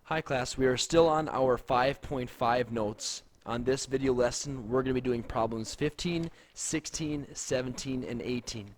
Hi class, we are still on our 5.5 notes. On this video lesson, we're going to be doing problems 15, 16, 17, and 18.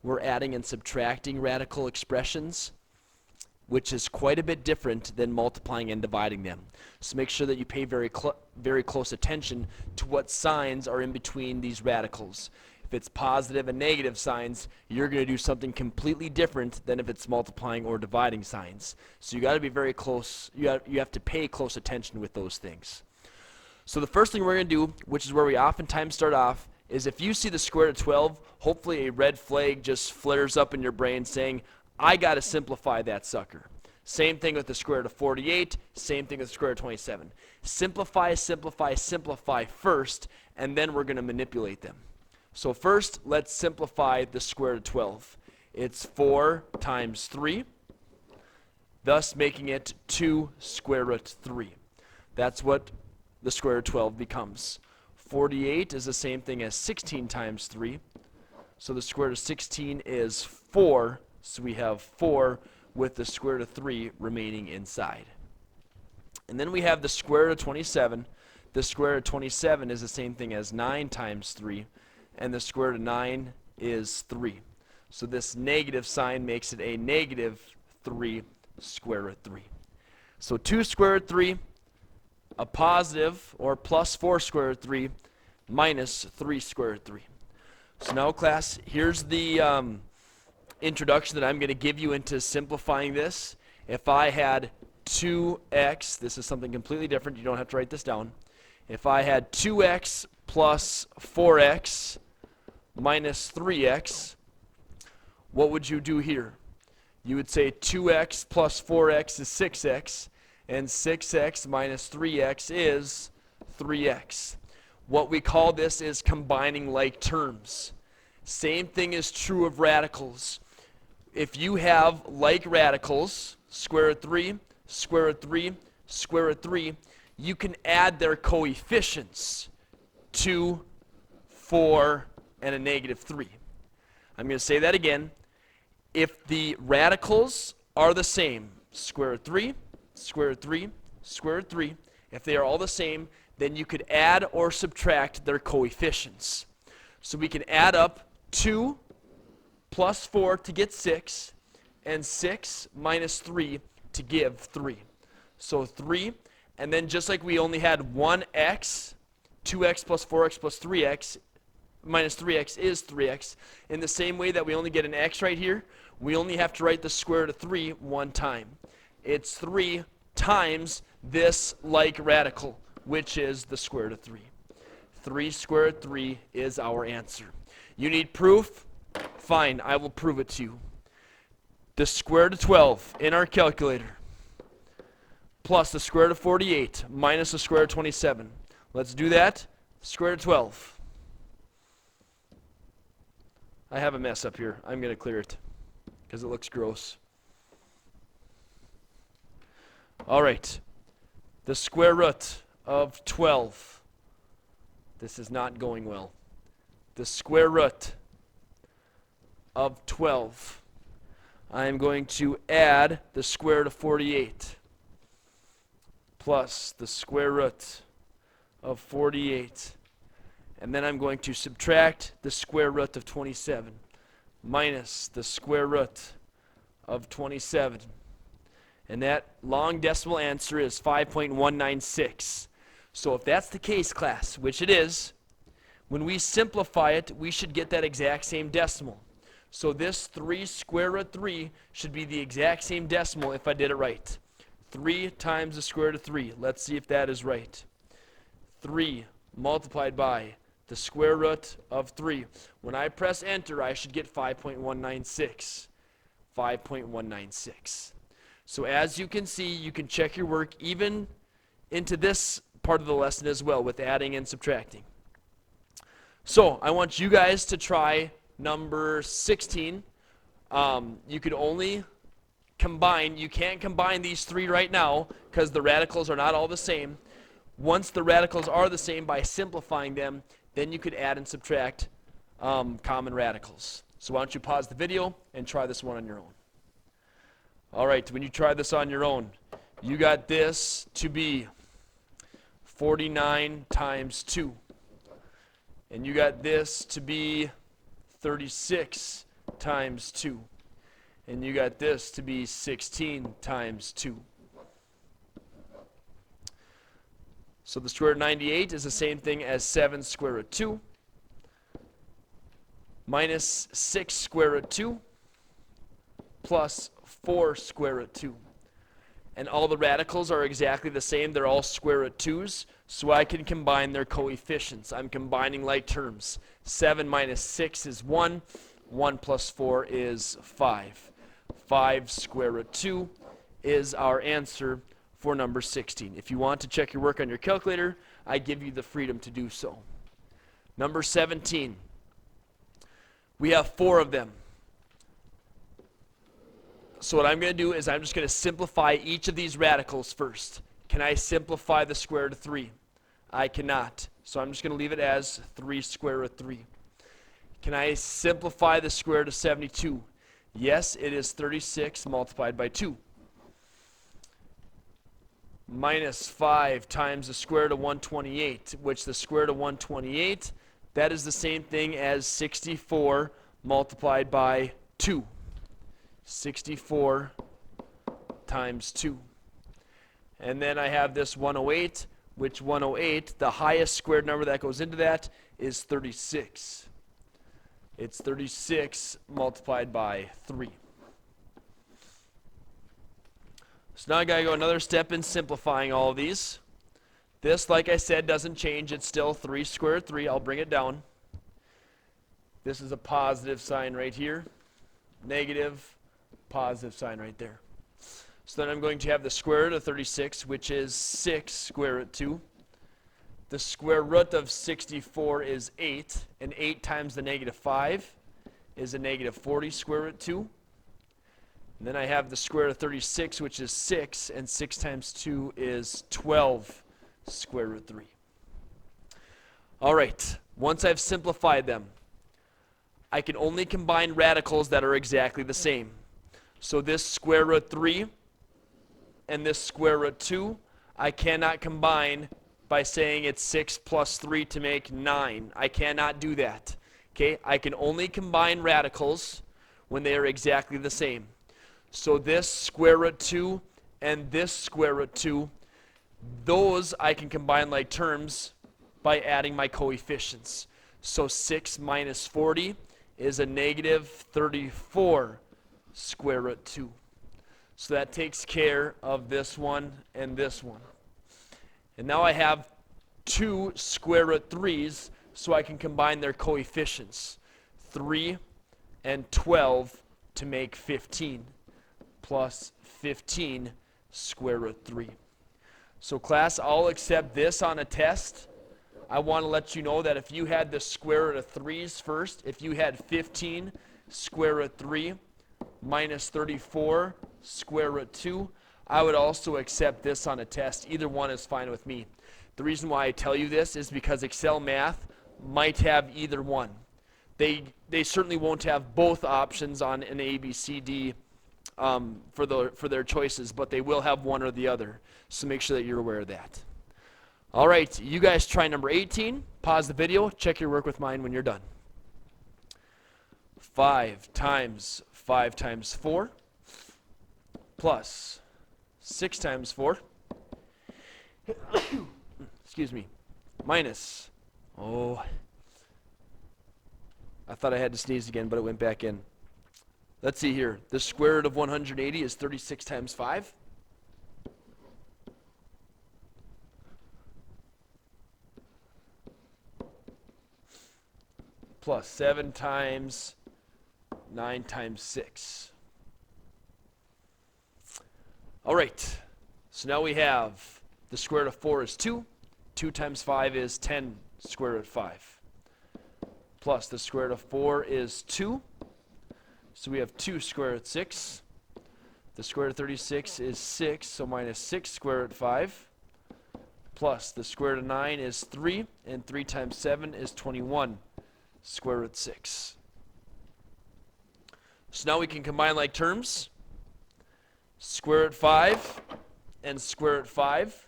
We're adding and subtracting radical expressions, which is quite a bit different than multiplying and dividing them. So make sure that you pay very close attention to what signs are in between these radicals. If it's positive and negative signs, you're going to do something completely different than if it's multiplying or dividing signs. So you got to be very close. You have to pay close attention with those things. So the first thing we're going to do, which is where we oftentimes start off, is if you see the square root of 12, hopefully a red flag just flares up in your brain saying, I got to simplify that sucker. Same thing with the square root of 48, same thing with the square root of 27. Simplify, simplify, simplify first, and then we're going to manipulate them. So first, let's simplify the square root of 12. It's 4 times 3, thus making it 2 square root 3. That's what the square root of 12 becomes. 48 is the same thing as 16 times 3. So the square root of 16 is 4. So we have 4 with the square root of 3 remaining inside. And then we have the square root of 27. The square root of 27 is the same thing as 9 times 3. And the square root of 9 is 3. So this negative sign makes it a negative 3 square root 3. So 2 square root 3, a positive or plus 4 square root 3, minus 3 square root 3. So now class, here's the introduction that I'm going to give you into simplifying this. If I had 2x, this is something completely different, you don't have to write this down. If I had 2x plus 4x minus 3x, what would you do here? You would say 2x plus 4x is 6x, and 6x minus 3x is 3x. What we call this is combining like terms. Same thing is true of radicals. If you have like radicals, square root 3, square root 3, square root 3, you can add their coefficients, 2, 4, and a negative 3. I'm going to say that again. If the radicals are the same, square root 3, square root 3, square root 3, if they are all the same, then you could add or subtract their coefficients. So we can add up 2 plus 4 to get 6, and 6 minus 3 to give 3. So 3, and then just like we only had one x, 2x plus 4x plus 3x, minus 3x is 3x. In the same way that we only get an x right here, we only have to write the square root of 3 one time. It's 3 times this like radical, which is the square root of 3. 3 square root 3 is our answer. You need proof? Fine, I will prove it to you. The square root of 12 in our calculator plus the square root of 48 minus the square root of 27. Let's do that. Square root of 12. I have a mess up here. I'm going to clear it because it looks gross. All right. The square root of 12. This is not going well. The square root of 12. I am going to add the square root of 48 plus the square root of 48. And then I'm going to subtract the square root of 27 minus the square root of 27. And that long decimal answer is 5.196. So if that's the case, class, which it is, when we simplify it, we should get that exact same decimal. So this 3 square root 3 should be the exact same decimal if I did it right. 3 times the square root of 3. Let's see if that is right. 3 multiplied by the square root of 3. When I press enter, I should get 5.196. 5.196. So as you can see, you can check your work even into this part of the lesson as well with adding and subtracting. So I want you guys to try number 16. You could only combine, you can't combine these three right now because the radicals are not all the same. Once the radicals are the same, by simplifying them, then you could add and subtract common radicals. So why don't you pause the video and try this one on your own. All right, when you try this on your own, You got this to be 49 times 2. And you got this to be 36 times 2. And you got this to be 16 times 2. So the square root of 98 is the same thing as 7 square root 2 minus 6 square root 2 plus 4 square root 2. And all the radicals are exactly the same. They're all square root 2's, so I can combine their coefficients. I'm combining like terms. 7 minus 6 is 1. 1 plus 4 is 5. 5 square root 2 is our answer for number 16. If you want to check your work on your calculator, I give you the freedom to do so. Number 17. We have 4 of them. So what I'm going to do is I'm just going to simplify each of these radicals first. Can I simplify the square root of 3? I cannot. So I'm just going to leave it as 3 square root 3. Can I simplify the square root of 72? Yes, it is 36 multiplied by 2. Minus 5 times the square root of 128, which the square root of 128, that is the same thing as 64 multiplied by 2. 64 times 2. And then I have this 108, which 108, the highest squared number that goes into that is 36. It's 36 multiplied by 3. So now I got to go another step in simplifying all of these. This, like I said, doesn't change. It's still 3 square root 3. I'll bring it down. This is a positive sign right here. Negative, positive sign right there. So then I'm going to have the square root of 36, which is 6 square root 2. The square root of 64 is 8, and 8 times the negative 5 is a negative 40 square root 2. And then I have the square root of 36, which is 6, and 6 times 2 is 12 square root 3. All right, once I've simplified them, I can only combine radicals that are exactly the same. So this square root 3 and this square root 2, I cannot combine by saying it's 6 plus 3 to make 9. I cannot do that. Okay, I can only combine radicals when they are exactly the same. So this square root 2 and this square root 2, those I can combine like terms by adding my coefficients. So 6 minus 40 is a negative 34 square root 2. So that takes care of this one and this one. And now I have 2 square root 3's, so I can combine their coefficients. 3 and 12 to make 15, plus 15 square root 3. So class, I'll accept this on a test. I want to let you know that if you had the square root of 3's first, if you had 15 square root 3 minus 34 square root 2, I would also accept this on a test. Either one is fine with me. The reason why I tell you this is because Excel Math might have either one. They certainly won't have both options on an A, B, C, D for their choices, but they will have one or the other. So make sure that you're aware of that. All right, you guys try number 18. Pause the video. Check your work with mine when you're done. 5 times 5 times 4 plus 6 times 4, excuse me, minus, I thought I had to sneeze again, but it went back in. Let's see here. The square root of 180 is 36 times 5. Plus 7 times 9 times 6. All right, so now we have the square root of 4 is 2. 2 times 5 is 10 square root of 5. Plus the square root of 4 is 2. So we have 2 square root of 6. The square root of 36 is 6, so minus 6 square root of 5. Plus the square root of 9 is 3, and 3 times 7 is 21 square root of 6. So now we can combine like terms. Square root of 5 and square root 5.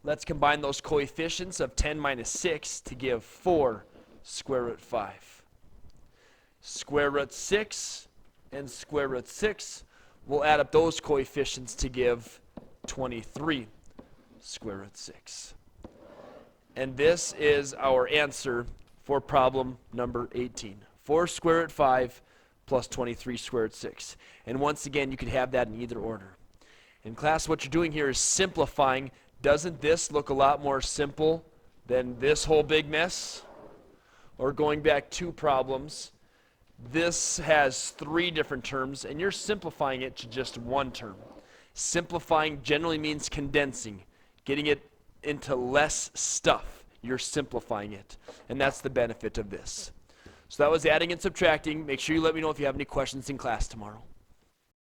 Let's combine those coefficients of 10 minus 6 to give 4 square root 5. Square root 6 and square root 6. We'll add up those coefficients to give 23 square root 6. And this is our answer for problem number 18. 4 square root 5 plus 23 square root 6. And once again, you could have that in either order. In class, what you're doing here is simplifying. Doesn't this look a lot more simple than this whole big mess? Or going back 2 problems, this has 3 different terms, and you're simplifying it to just 1 term. Simplifying generally means condensing, getting it into less stuff. You're simplifying it, and that's the benefit of this. So that was adding and subtracting. Make sure you let me know if you have any questions in class tomorrow.